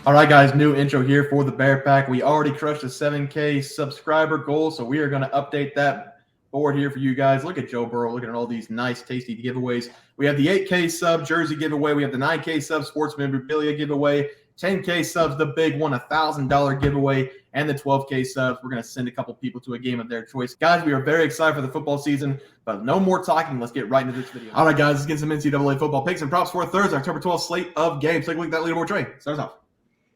All right, guys, new intro here for the Bear Pack. We already crushed the 7K subscriber goal, so we are going to update that board here for you guys. Look at Joe Burrow, looking at all these nice, tasty giveaways. We have the 8K sub jersey giveaway. We have the 9K sub sports memorabilia giveaway, 10K subs, the big one, $1,000 giveaway, and the 12K subs. We're going to send a couple people to a game of their choice. Guys, we are very excited for the football season, but no more talking. Let's get right into this video. All right, guys, let's get some NCAA football picks and props for Thursday, October 12th slate of games. Take a look at that leaderboard, Trey. Start us off.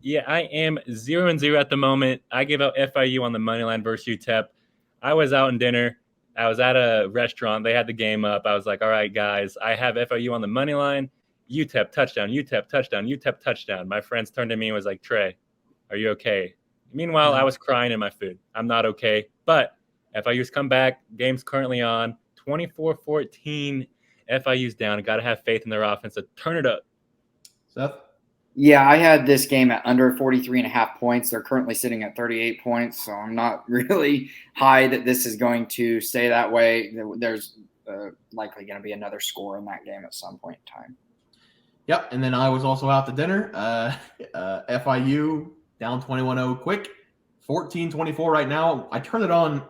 Yeah, I am 0-0 at the moment. I gave out FIU on the money line versus UTEP. I was out in dinner. I was at a restaurant. They had the game up. I was like, all right, guys, I have FIU on the money line. UTEP touchdown, UTEP touchdown, UTEP touchdown. My friends turned to me and was like, Trey, are you okay? Meanwhile, I was crying in my food. I'm not okay. But FIU's come back. Game's currently on. 24-14. FIU's down. Got to have faith in their offense to turn it up. Seth? Yeah, I had this game at under 43.5 points. They're currently sitting at 38 points, so I'm not really high that this is going to stay that way. There's likely going to be another score in that game at some point in time. Yep, and then I was also out to dinner. FIU down 21-0 quick, 14-24 right now. I turned it on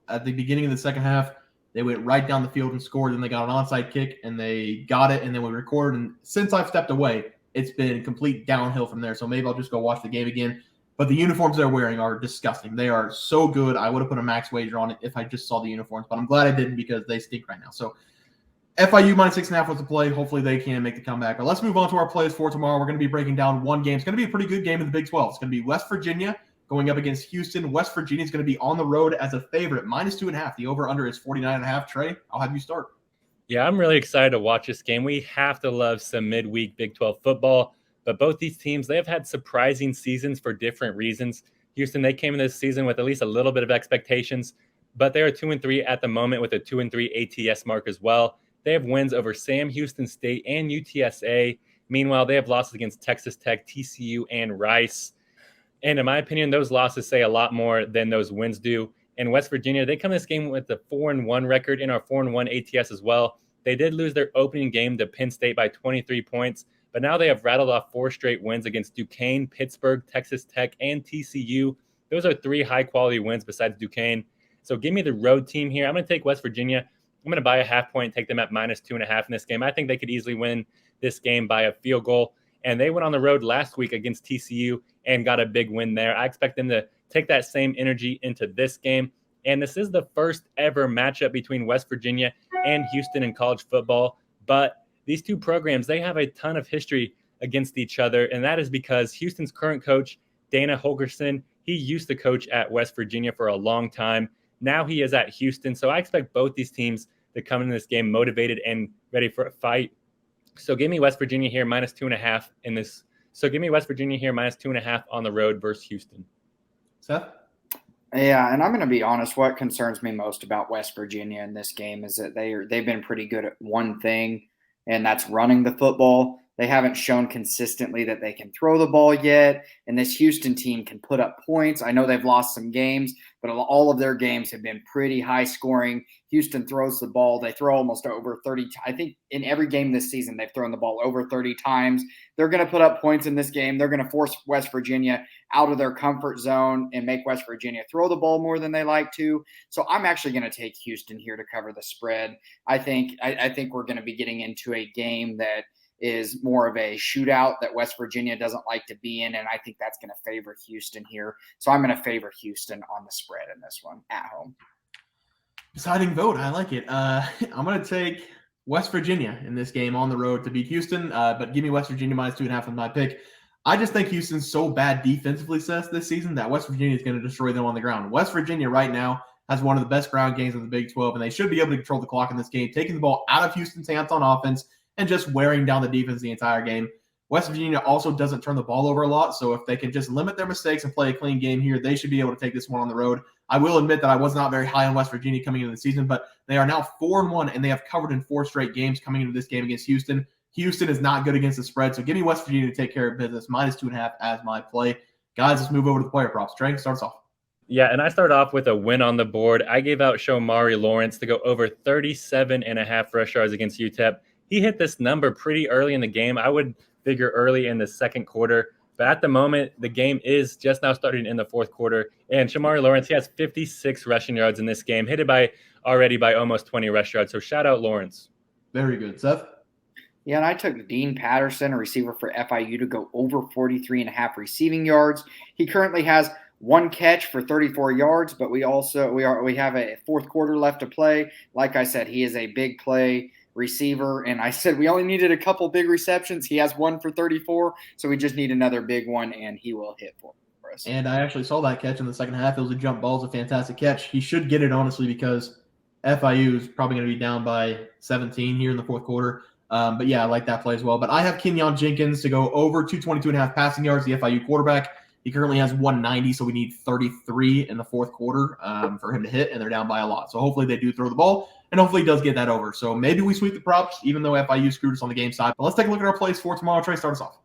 at the beginning of the second half. They went right down the field and scored, and they got an onside kick, and they got it, and then we recorded. And since I've stepped away, it's been complete downhill from there. So maybe I'll just go watch the game again. But the uniforms they're wearing are disgusting. They are so good. I would have put a max wager on it if I just saw the uniforms, but I'm glad I didn't because they stink right now. So FIU minus 6.5 was the play. Hopefully they can make the comeback. But let's move on to our plays for tomorrow. We're going to be breaking down one game. It's going to be a pretty good game in the Big 12. It's going to be West Virginia going up against Houston. West Virginia is going to be on the road as a favorite, minus 2.5. The over-under is 49.5. Trey, I'll have you start. Yeah, I'm really excited to watch this game. We have to love some midweek Big 12 football. But both these teams, they have had surprising seasons for different reasons. Houston, they came in this season with at least a little bit of expectations, but they are 2-3 at the moment with a 2-3 ATS mark as well. They have wins over Sam Houston State and UTSA. Meanwhile, they have losses against Texas Tech, TCU, and Rice. And in my opinion, those losses say a lot more than those wins do. And West Virginia, they come in this game with a 4-1 record in our 4-1 ATS as well. They did lose their opening game to Penn State by 23 points. But now they have rattled off 4 straight wins against Duquesne, Pittsburgh, Texas Tech, and TCU. Those are 3 high-quality wins besides Duquesne. So give me the road team here. I'm going to take West Virginia. I'm going to buy a half point, take them at minus 2.5 in this game. I think they could easily win this game by a field goal. And they went on the road last week against TCU and got a big win there. I expect them to take that same energy into this game. And this is the first ever matchup between West Virginia and Houston in college football. But these two programs, they have a ton of history against each other, and that is because Houston's current coach, Dana Holgorsen, he used to coach at West Virginia for a long time. Now he is at Houston, so I expect both these teams to come into this game motivated and ready for a fight. So give me West Virginia here minus 2.5 in this. So give me West Virginia here minus 2.5 on the road versus Houston. Seth? Yeah, and I'm going to be honest. What concerns me most about West Virginia in this game is that they've been pretty good at one thing, and that's running the football. They haven't shown consistently that they can throw the ball yet, and this Houston team can put up points. I know they've lost some games, but all of their games have been pretty high scoring. Houston throws the ball. They throw almost over 30. I think in every game this season, they've thrown the ball over 30 times. They're going to put up points in this game. They're going to force West Virginia out of their comfort zone and make West Virginia throw the ball more than they like to. So I'm actually going to take Houston here to cover the spread. I think we're going to be getting into a game that is more of a shootout that West Virginia doesn't like to be in, and I think that's going to favor Houston here. So I'm going to favor Houston on the spread in this one at home. Deciding vote. I like it. I'm going to take West Virginia in this game on the road to beat Houston, but give me West Virginia minus 2.5 with my pick. I just think Houston's so bad defensively, Seth, this season that West Virginia is going to destroy them on the ground. West Virginia right now has one of the best ground games of the Big 12, and they should be able to control the clock in this game, taking the ball out of Houston's hands on offense and just wearing down the defense the entire game. West Virginia also doesn't turn the ball over a lot, so if they can just limit their mistakes and play a clean game here, they should be able to take this one on the road. I will admit that I was not very high on West Virginia coming into the season, but they are now 4-1, and they have covered in 4 straight games coming into this game against Houston. Houston is not good against the spread, so give me West Virginia to take care of business, minus 2.5 as my play. Guys, let's move over to the player props. Trey, starts off. Yeah, and I start off with a win on the board. I gave out Shomari Lawrence to go over 37.5 rush yards against UTEP. He hit this number pretty early in the game. I would figure early in the second quarter. But at the moment, the game is just now starting in the fourth quarter. And Shamari Lawrence, he has 56 rushing yards in this game, hit already by almost 20 rush yards. So shout out Lawrence. Very good. Seth? Yeah, and I took Dean Patterson, a receiver for FIU, to go over 43.5 receiving yards. He currently has one catch for 34 yards, but we have a fourth quarter left to play. Like I said, he is a big play receiver, and I said we only needed a couple big receptions. He has one for 34, so we just need another big one, and he will hit for us. And I actually saw that catch in the second half. It was a jump ball. It was a fantastic catch. He should get it, honestly, because FIU is probably going to be down by 17 here in the fourth quarter. But yeah, I like that play as well. But I have Kenyon Jenkins to go over 222.5 passing yards, the FIU quarterback. He currently has 190, so we need 33 in the fourth quarter for him to hit, and they're down by a lot. So hopefully they do throw the ball, and hopefully he does get that over. So maybe we sweep the props, even though FIU screwed us on the game side. But let's take a look at our plays for tomorrow. Trey, start us off.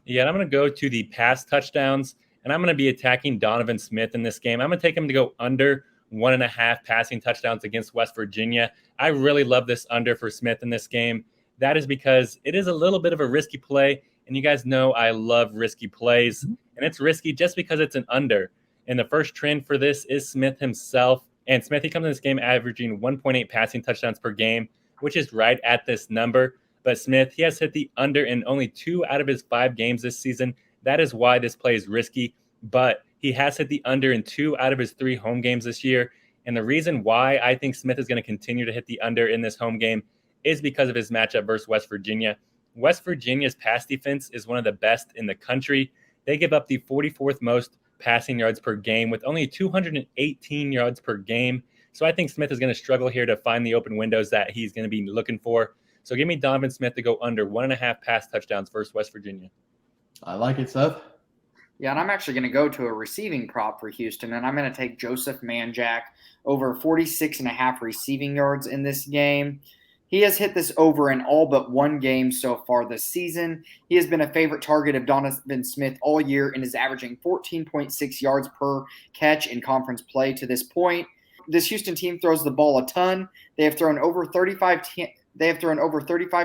Yeah, and I'm going to go to the pass touchdowns, and I'm going to be attacking Donovan Smith in this game. I'm going to take him to go under 1.5 passing touchdowns against West Virginia. I really love this under for Smith in this game. That is because it is a little bit of a risky play, and you guys know I love risky plays, and it's risky just because it's an under. And the first trend for this is Smith himself, and Smith, he comes in this game averaging 1.8 passing touchdowns per game, which is right at this number. But Smith, he has hit the under in only 2 out of his 5 games this season. That is why this play is risky, but he has hit the under in 2 out of his 3 home games this year. And the reason why I think Smith is going to continue to hit the under in this home game is because of his matchup versus West Virginia. West Virginia's pass defense is one of the best in the country. They give up the 44th most passing yards per game with only 218 yards per game. So I think Smith is going to struggle here to find the open windows that he's going to be looking for. So give me Donovan Smith to go under 1.5 pass touchdowns versus West Virginia. I like it, Seth. Yeah, and I'm actually going to go to a receiving prop for Houston, and I'm going to take Joseph Manjack over 46.5 receiving yards in this game. He has hit this over in all but one game so far this season. He has been a favorite target of Donovan Smith all year and is averaging 14.6 yards per catch in conference play to this point. This Houston team throws the ball a ton. They have thrown over 35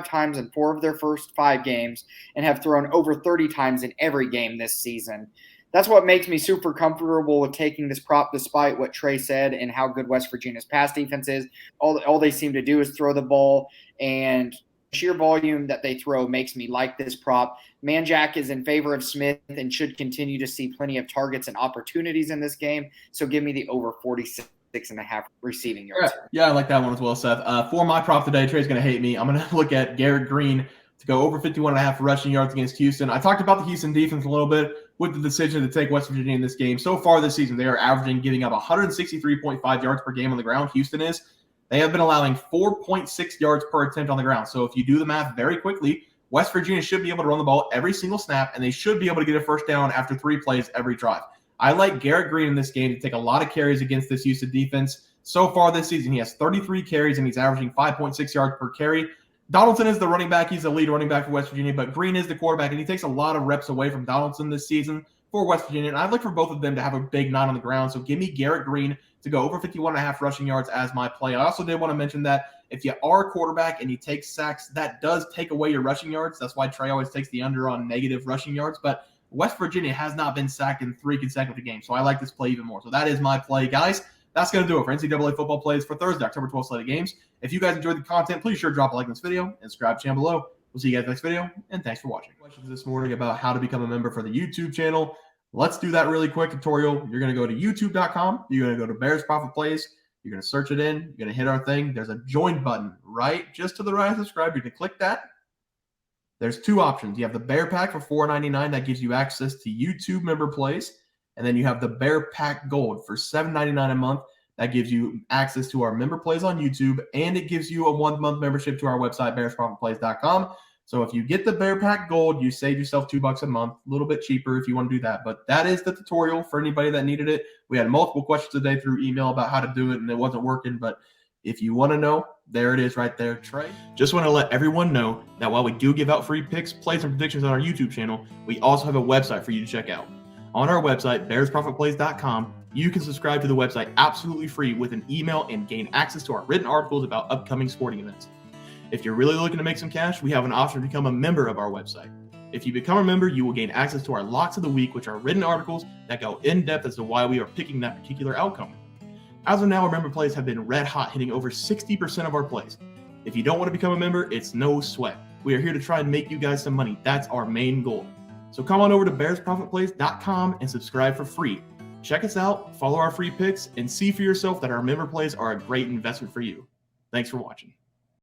times in 4 of their first 5 games and have thrown over 30 times in every game this season. That's what makes me super comfortable with taking this prop, despite what Trey said and how good West Virginia's pass defense is. All they seem to do is throw the ball, and sheer volume that they throw makes me like this prop. Manjack is in favor of Smith and should continue to see plenty of targets and opportunities in this game. So give me the over 46.5 receiving yards. Yeah, I like that one as well, Seth. For my prop today, Trey's going to hate me. I'm going to look at Garrett Greene to go over 51.5 rushing yards against Houston. I talked about the Houston defense a little bit with the decision to take West Virginia in this game. So far this season, they are averaging giving up 163.5 yards per game on the ground. Houston is. They have been allowing 4.6 yards per attempt on the ground. So if you do the math very quickly, West Virginia should be able to run the ball every single snap, and they should be able to get a first down after 3 plays every drive. I like Garrett Greene in this game to take a lot of carries against this Houston defense. So far this season, he has 33 carries, and he's averaging 5.6 yards per carry. Donaldson is the running back. He's the lead running back for West Virginia, but Greene is the quarterback, and he takes a lot of reps away from Donaldson this season for West Virginia. And I'd like for both of them to have a big night on the ground. So give me Garrett Greene to go over 51.5 rushing yards as my play. I also did want to mention that if you are a quarterback and you take sacks, that does take away your rushing yards. That's why Trey always takes the under on negative rushing yards. But West Virginia has not been sacked in 3 consecutive games, so I like this play even more. So that is my play, guys. That's going to do it for NCAA football plays for Thursday, October 12th slate of games. If you guys enjoyed the content, please sure drop a like on this video and subscribe to the channel below. We'll see you guys next video, and thanks for watching. Questions this morning about how to become a member for the YouTube channel. Let's do that really quick tutorial. You're going to go to youtube.com. You're going to go to Bears Profit Plays. You're going to search it in. You're going to hit our thing. There's a join button right just to the right of subscribe. You're going to click that. There's 2 options. You have the Bear Pack for $4.99. That gives you access to YouTube member plays. And then you have the Bear Pack Gold for $7.99 a month. That gives you access to our member plays on YouTube, and it gives you a 1-month membership to our website, bearsprofitplays.com. So if you get the Bear Pack Gold, you save yourself $2 a month, a little bit cheaper if you want to do that. But that is the tutorial for anybody that needed it. We had multiple questions today through email about how to do it, and it wasn't working. But if you want to know, there it is right there, Trey. Just want to let everyone know that while we do give out free picks, plays, and predictions on our YouTube channel, we also have a website for you to check out. On our website, bearsprofitplays.com, you can subscribe to the website absolutely free with an email and gain access to our written articles about upcoming sporting events. If you're really looking to make some cash, we have an option to become a member of our website. If you become a member, you will gain access to our Locks of the Week, which are written articles that go in depth as to why we are picking that particular outcome. As of now, our member plays have been red hot, hitting over 60% of our plays. If you don't want to become a member, it's no sweat. We are here to try and make you guys some money. That's our main goal. So come on over to bearsprofitplays.com and subscribe for free. Check us out, follow our free picks, and see for yourself that our member plays are a great investment for you. Thanks for watching.